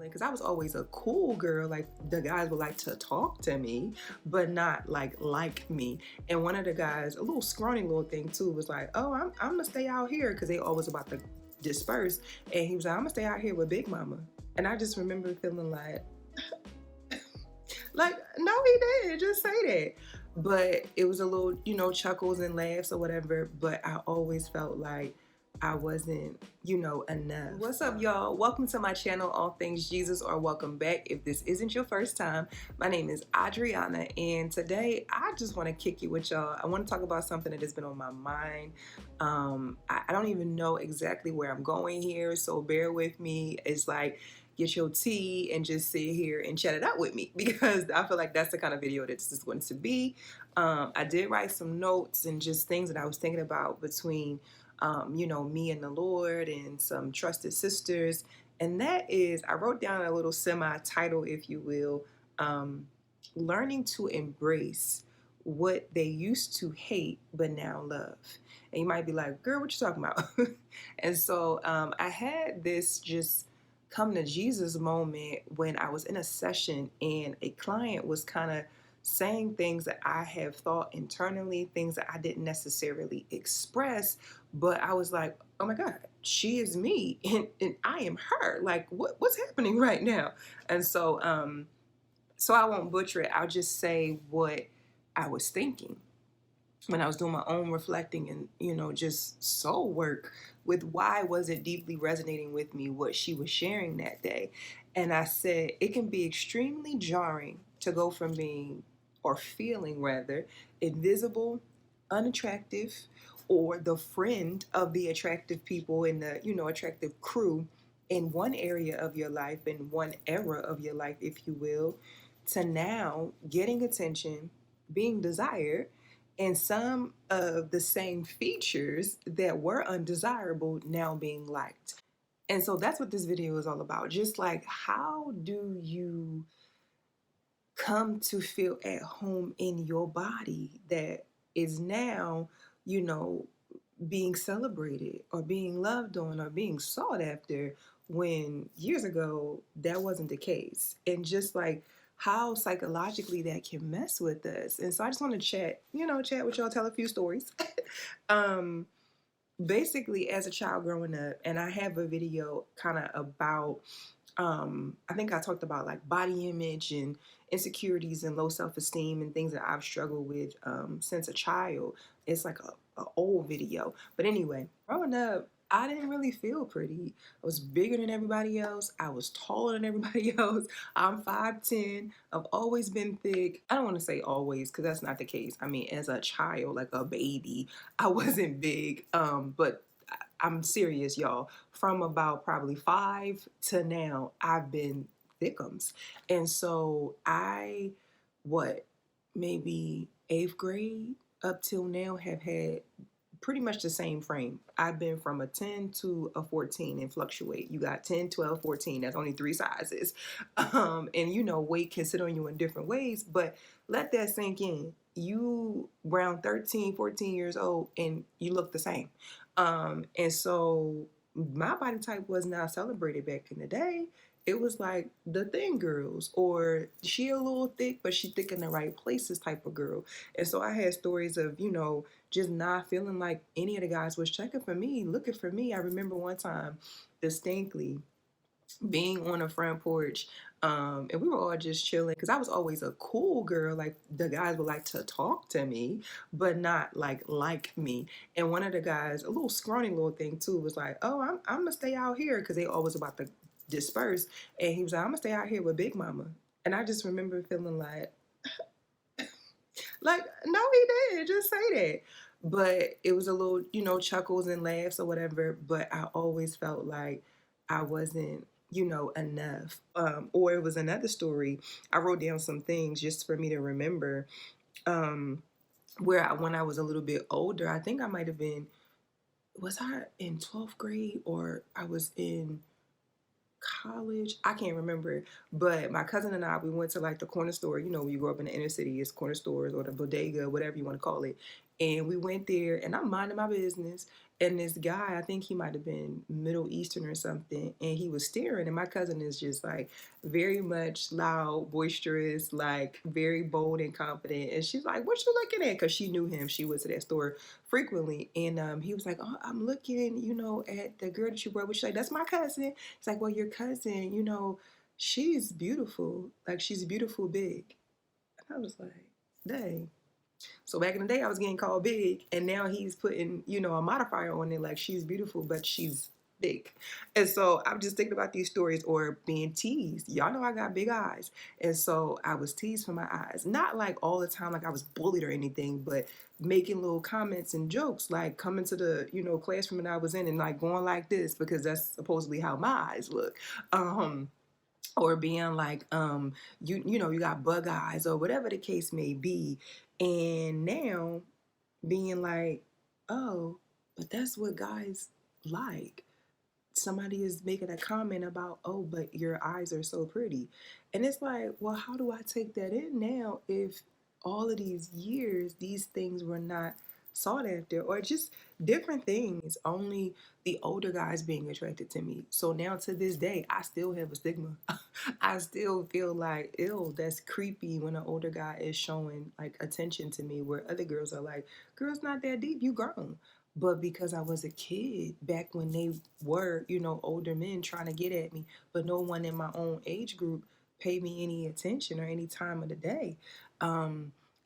because I was always a cool girl. Like the guys would like to talk to me, but not like me. And one of the guys, a little scrawny little thing too, was like, "Oh, I'm gonna stay out here," because they always about to disperse. And he was like, "I'm gonna stay out here with Big Mama." And I just remember feeling like, no, he didn't just say that. But it was a little, chuckles and laughs or whatever. But I always felt like I wasn't, enough. What's up, y'all? Welcome to my channel, All Things Jesus, or welcome back if this isn't your first time. My name is Adriana, and today I just want to kick it with y'all. I want to talk about something that has been on my mind. I don't even know exactly where I'm going here, so bear with me. It's like, get your tea and just sit here and chat it out with me, because I feel like that's the kind of video that this is going to be. I did write some notes and just things that I was thinking about between me and the Lord and some trusted sisters. And that is, I wrote down a little semi-title, if you will, learning to embrace what they used to hate but now love. And you might be like, girl, what you talking about? And so I had this just come to Jesus moment when I was in a session and a client was kind of saying things that I have thought internally, things that I didn't necessarily express, but I was like, oh my God, she is me and I am her. Like, what's happening right now? And so I won't butcher it. I'll just say what I was thinking when I was doing my own reflecting and, just soul work with why was it deeply resonating with me, what she was sharing that day. And I said, it can be extremely jarring to go from being, or feeling rather, invisible, unattractive, or the friend of the attractive people in the, attractive crew in one area of your life, in one era of your life, if you will, to now getting attention, being desired, and some of the same features that were undesirable now being liked. And so that's what this video is all about. Just like, how do you come to feel at home in your body that is now, being celebrated or being loved on or being sought after, when years ago that wasn't the case? And just like how psychologically that can mess with us. And so I just want to chat with y'all, tell a few stories. Basically, as a child growing up, and I have a video kind of about, I think I talked about like body image and insecurities and low self-esteem and things that I've struggled with since a child. It's like a old video. But anyway, growing up, I didn't really feel pretty. I was bigger than everybody else. I was taller than everybody else. I'm 5'10". I've always been thick. I don't want to say always, because that's not the case. I mean, as a child, like a baby, I wasn't big. But I'm serious, y'all. From about probably 5 to now, I've been thickums. And so maybe 8th grade up till now have had pretty much the same frame. I've been from a 10 to a 14 and fluctuate. You got 10, 12, 14. That's only 3 sizes. And weight can sit on you in different ways, but let that sink in. You around 13, 14 years old and you look the same. And so my body type was not celebrated back in the day. It was like the thin girls, or she a little thick, but she thick in the right places type of girl. And so I had stories of, just not feeling like any of the guys was checking for me, looking for me. I remember one time distinctly being on a front porch, and we were all just chilling, because I was always a cool girl. Like the guys would like to talk to me, but not like me. And one of the guys, a little scrawny little thing too, was like, "Oh, I'm gonna stay out here," because they always about to disperse. And he was like, "I'm gonna stay out here with Big Mama." And I just remember feeling like, no, he didn't just say that. But it was a little, chuckles and laughs or whatever. But I always felt like I wasn't, enough. Or it was another story. I wrote down some things just for me to remember. When I was a little bit older, I think I might have been, was I in 12th grade or I was in college? I can't remember. But my cousin and I, we went to like the corner store. You grew up in the inner city, it's corner stores or the bodega, whatever you want to call it. And we went there, and I'm minding my business. And this guy, I think he might have been Middle Eastern or something, and he was staring. And my cousin is just like very much loud, boisterous, like very bold and confident. And she's like, "What you looking at?" Because she knew him. She was to that store frequently. And he was like, "Oh, I'm looking, at the girl that you brought." She's like, "That's my cousin." It's like, "Well, your cousin, she's beautiful. Like, she's beautiful big." And I was like, dang. So back in the day, I was getting called big, and now he's putting, a modifier on it, like she's beautiful, but she's big. And so I'm just thinking about these stories or being teased. Y'all know I got big eyes. And so I was teased for my eyes. Not like all the time, like I was bullied or anything, but making little comments and jokes, like coming to the, classroom that I was in and like going like this because that's supposedly how my eyes look. Or being like you got bug eyes or whatever the case may be, and now being like, oh, but that's what guys like. Somebody is making a comment about, oh, but your eyes are so pretty. And it's like, well, how do I take that in now if all of these years these things were not sought after, or just different things, only the older guys being attracted to me. So now to this day I still have a stigma. I still feel like, ew, that's creepy when an older guy is showing like attention to me, where other girls are like, girl's not that deep, you grown. But because I was a kid back when they were, older men trying to get at me, but no one in my own age group paid me any attention or any time of the day.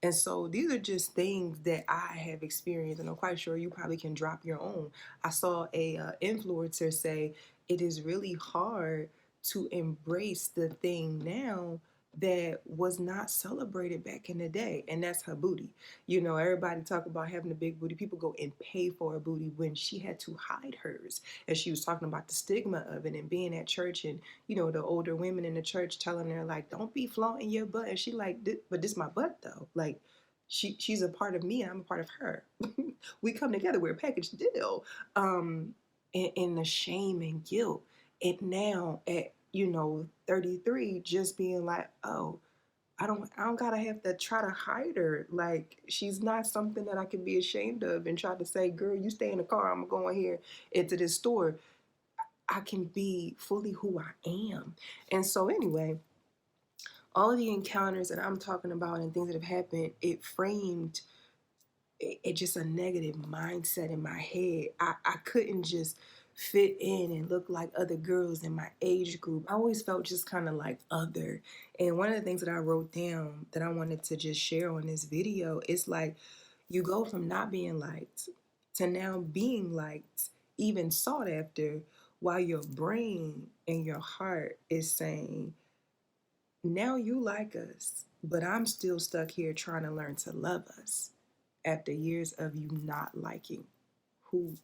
And so these are just things that I have experienced, and I'm quite sure you probably can drop your own. I saw a influencer say it is really hard to embrace the thing now that was not celebrated back in the day, and that's her booty. Everybody talk about having a big booty. People go and pay for a booty when she had to hide hers. And she was talking about the stigma of it and being at church, and the older women in the church telling her like, don't be flaunting your butt. And she like, but this my butt though. Like, she's a part of me and I'm a part of her. We come together, we're a package deal. And the shame and guilt. And now at 33, just being like, oh, I don't gotta have to try to hide her. Like, she's not something that I can be ashamed of and try to say, girl, you stay in the car, I'm going here into this store. I can be fully who I am. And so anyway, all of the encounters that I'm talking about and things that have happened, it framed it just a negative mindset in my head. I couldn't just fit in and look like other girls in my age group. I always felt just kind of like other. And one of the things that I wrote down that I wanted to just share on this video is like, you go from not being liked to now being liked, even sought after, while your brain and your heart is saying, now you like us, but I'm still stuck here trying to learn to love us after years of you not liking who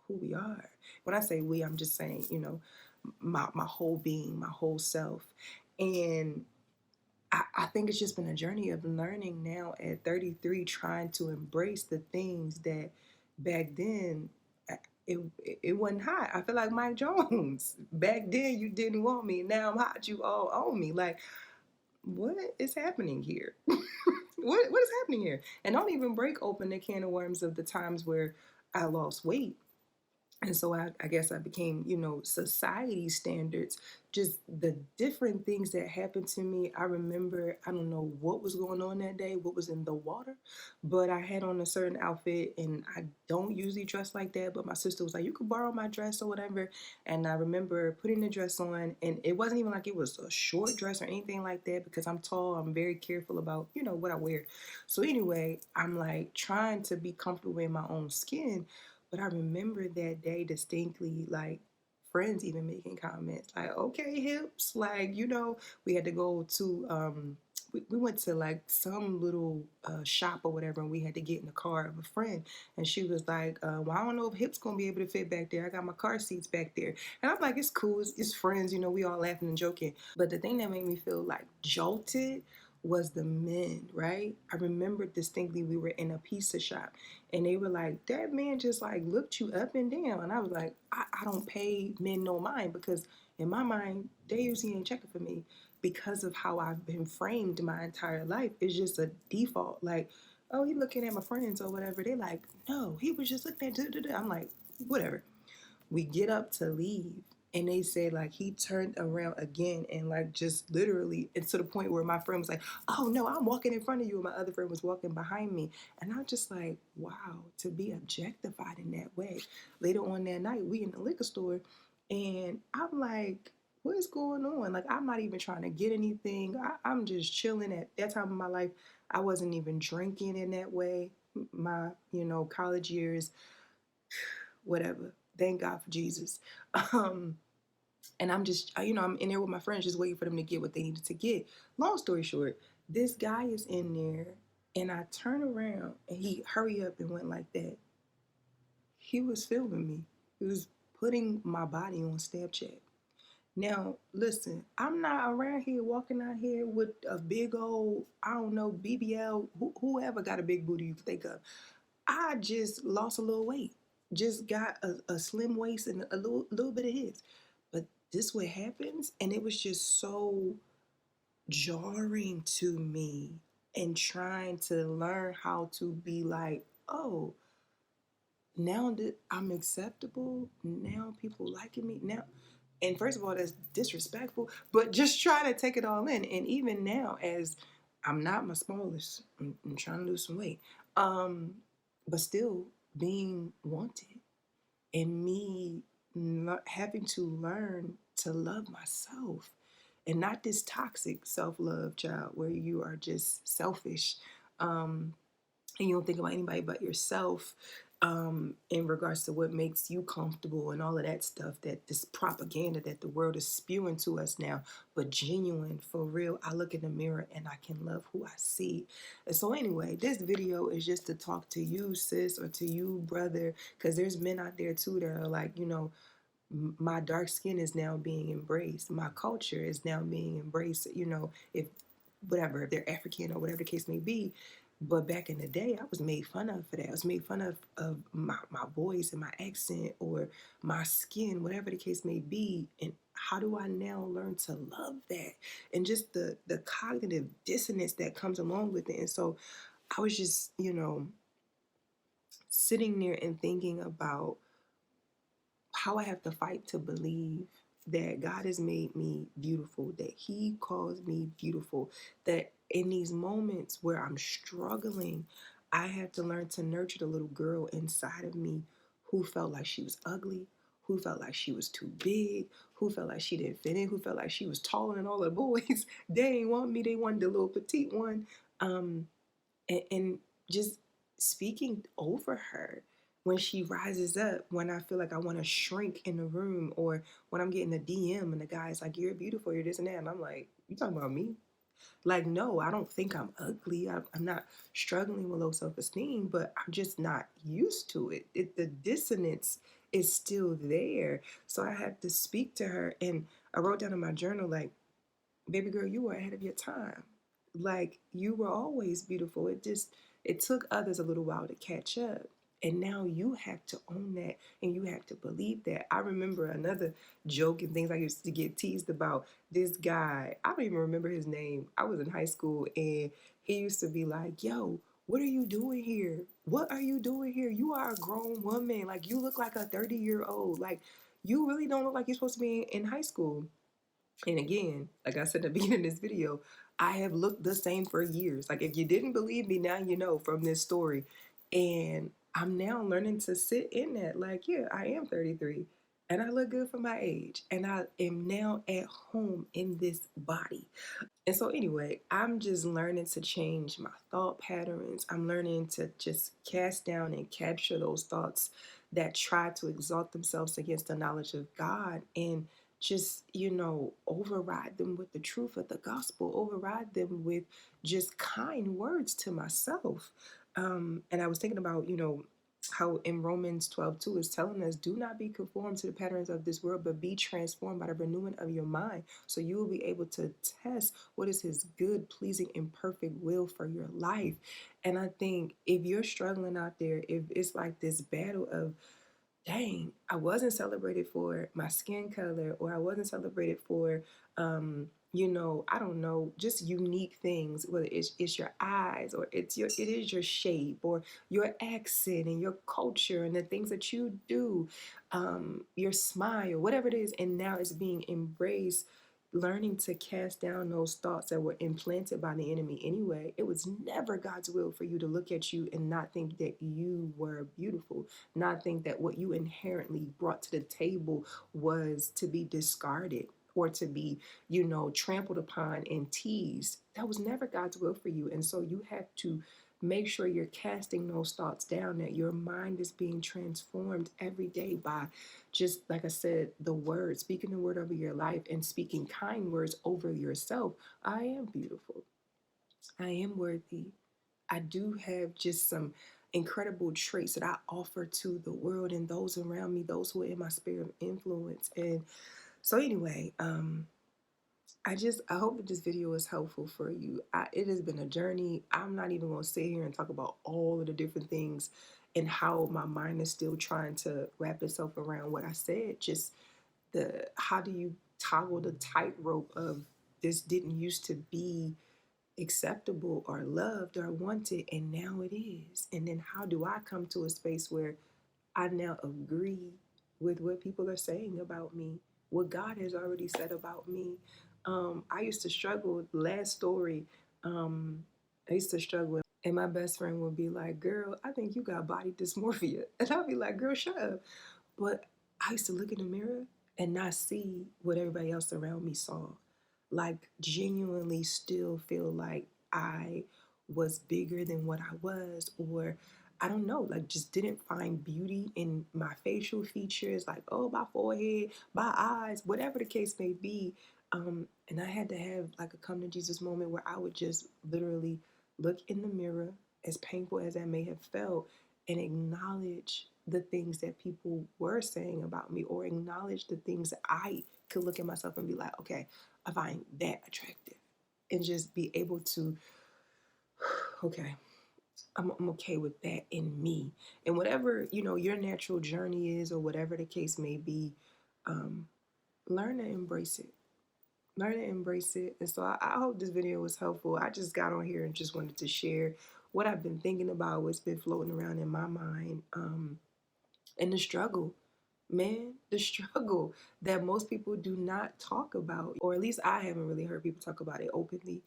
we are. When I say we, I'm just saying, my whole being, my whole self. And I think it's just been a journey of learning now at 33, trying to embrace the things that back then it, it wasn't hot. I feel like Mike Jones. Back then you didn't want me. Now I'm hot. You all own me. Like, what is happening here? What is happening here? And don't even break open the can of worms of the times where I lost weight. And so I guess I became, society standards, just the different things that happened to me. I remember, I don't know what was going on that day, what was in the water, but I had on a certain outfit and I don't usually dress like that. But my sister was like, you could borrow my dress or whatever. And I remember putting the dress on, and it wasn't even like it was a short dress or anything like that because I'm tall. I'm very careful about, what I wear. So anyway, I'm like trying to be comfortable in my own skin. But I remember that day distinctly, like friends even making comments like, okay, hips, like, we had to go to, we went to like some little shop or whatever, and we had to get in the car of a friend. And she was like, well, I don't know if hips gonna be able to fit back there. I got my car seats back there. And I'm like, it's cool, it's friends, we all laughing and joking. But the thing that made me feel like jolted was the men, right? I remember distinctly we were in a pizza shop and they were like, that man just like looked you up and down. And I was like, I don't pay men no mind because in my mind, they usually ain't checking for me because of how I've been framed my entire life. It's just a default. Like, oh, he looking at my friends or whatever. They like, no, he was just looking at. I'm like, whatever. We get up to leave, and they say like he turned around again and like just literally, it's to the point where my friend was like, oh no, I'm walking in front of you, and my other friend was walking behind me. And I'm just like, wow, to be objectified in that way. Later on that night, we in the liquor store, and I'm like, what is going on? Like, I'm not even trying to get anything. I'm just chilling. At that time of my life, I wasn't even drinking in that way. My, college years, whatever. Thank God for Jesus. Um, and I'm just, I'm in there with my friends, just waiting for them to get what they needed to get. Long story short, this guy is in there, and I turn around, and he hurry up and went like that. He was filming me. He was putting my body on Snapchat. Now, listen, I'm not around here walking out here with a big old, I don't know, BBL, whoever got a big booty you think of. I just lost a little weight. Just got a slim waist and a little bit of his. But this what happens, and it was just so jarring to me, and trying to learn how to be like, oh, now that I'm acceptable, now people liking me now. And first of all, that's disrespectful, but just trying to take it all in. And even now, as I'm not my smallest, I'm trying to lose some weight, um, but still being wanted, and me not having to learn to love myself, and not this toxic self-love, child, where you are just selfish, um, and you don't think about anybody but yourself, in regards to what makes you comfortable and all of that stuff, that this propaganda that the world is spewing to us now. But genuine, for real, I look in the mirror and I can love who I see. And so anyway, this video is just to talk to you, sis, or to you, brother, because there's men out there too that are like, my dark skin is now being embraced, my culture is now being embraced, if whatever, if they're African or whatever the case may be. But back in the day, I was made fun of for that. I was made fun of my voice and my accent, or my skin, whatever the case may be. And how do I now learn to love that? And just the cognitive dissonance that comes along with it. And so I was just, sitting there and thinking about how I have to fight to believe that God has made me beautiful, that He calls me beautiful, that in these moments where I'm struggling, I have to learn to nurture the little girl inside of me who felt like she was ugly, who felt like she was too big, who felt like she didn't fit in, who felt like she was taller than all the boys. They didn't want me, they wanted the little petite one. And just speaking over her when she rises up, when I feel like I want to shrink in the room, or when I'm getting a DM and the guy's like, you're beautiful, you're this and that, and I'm like, you talking about me? Like, no, I don't think I'm ugly. I'm not struggling with low self-esteem, but I'm just not used to it. The dissonance is still there. So I had to speak to her, and I wrote down in my journal, like, baby girl, you were ahead of your time. Like, you were always beautiful. It took others a little while to catch up. And now you have to own that, and you have to believe that. I remember another joke and things I used to get teased about. This guy, I don't even remember his name. I was in high school, and he used to be like, yo, what are you doing here? What are you doing here? You are a grown woman. Like, you look like a 30-year-old. Like, you really don't look like you're supposed to be in high school. And again, like I said at the beginning of this video, I have looked the same for years. Like, if you didn't believe me, now you know from this story. And I'm now learning to sit in that. Like, yeah, I am 33 and I look good for my age. And I am now at home in this body. And so anyway, I'm just learning to change my thought patterns. I'm learning to just cast down and capture those thoughts that try to exalt themselves against the knowledge of God, and just, override them with the truth of the gospel, override them with just kind words to myself. And I was thinking about, how in Romans 12:2 is telling us, do not be conformed to the patterns of this world, but be transformed by the renewing of your mind. So you will be able to test what is His good, pleasing, and perfect will for your life. And I think if you're struggling out there, if it's like this battle of dang, I wasn't celebrated for my skin color, or I wasn't celebrated for, I don't know, just unique things, whether it's your eyes, or it is your shape, or your accent and your culture and the things that you do, your smile, whatever it is, and now it's being embraced. Learning to cast down those thoughts that were implanted by the enemy anyway. It was never God's will for you to look at you and not think that you were beautiful, not think that what you inherently brought to the table was to be discarded or to be, trampled upon and teased. That was never God's will for you. And so you have to make sure you're casting those thoughts down, that your mind is being transformed every day by, just like I said, the word, speaking the word over your life and speaking kind words over yourself. I am beautiful. I am worthy. I do have just some incredible traits that I offer to the world and those around me, those who are in my sphere of influence. And so anyway, I hope that this video is helpful for you. It has been a journey. I'm not even going to sit here and talk about all of the different things and how my mind is still trying to wrap itself around what I said. Just how do you toggle the tightrope of, this didn't used to be acceptable or loved or wanted, and now it is. And then how do I come to a space where I now agree with what people are saying about me, what God has already said about me? I used to struggle. Last story, I used to struggle, and my best friend would be like, "Girl, I think you got body dysmorphia," and I'd be like, "Girl, shut up." But I used to look in the mirror and not see what everybody else around me saw. Like, genuinely still feel like I was bigger than what I was, or I don't know, like just didn't find beauty in my facial features, like, oh, my forehead, my eyes, whatever the case may be. And I had to have like a come to Jesus moment where I would just literally look in the mirror, as painful as that may have felt, and acknowledge the things that people were saying about me, or acknowledge the things that I could look at myself and be like, okay, I find that attractive, and just be able to, okay, I'm okay with that in me. And whatever, your natural journey is, or whatever the case may be, um, learn to embrace it. Learn to embrace it. And so I hope this video was helpful. I just got on here and just wanted to share what I've been thinking about, what's been floating around in my mind, and the struggle. Man, the struggle that most people do not talk about, or at least I haven't really heard people talk about it openly.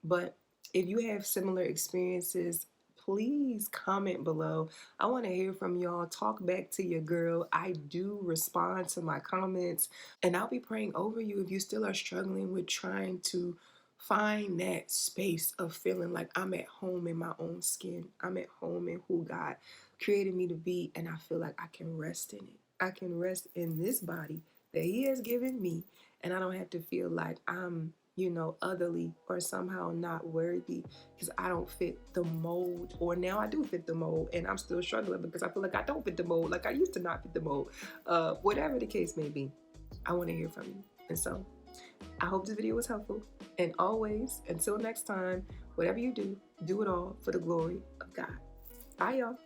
But if you have similar experiences, please comment below. I want to hear from y'all. Talk back to your girl. I do respond to my comments, and I'll be praying over you if you still are struggling with trying to find that space of feeling like I'm at home in my own skin. I'm at home in who God created me to be, and I feel like I can rest in it. I can rest in this body that He has given me, and I don't have to feel like I'm, otherly or somehow not worthy because I don't fit the mold. Or now I do fit the mold, and I'm still struggling because I feel like I don't fit the mold, like I used to not fit the mold. Whatever the case may be, I want to hear from you. And so I hope this video was helpful. And always, until next time, whatever you do, do it all for the glory of God. Bye, y'all.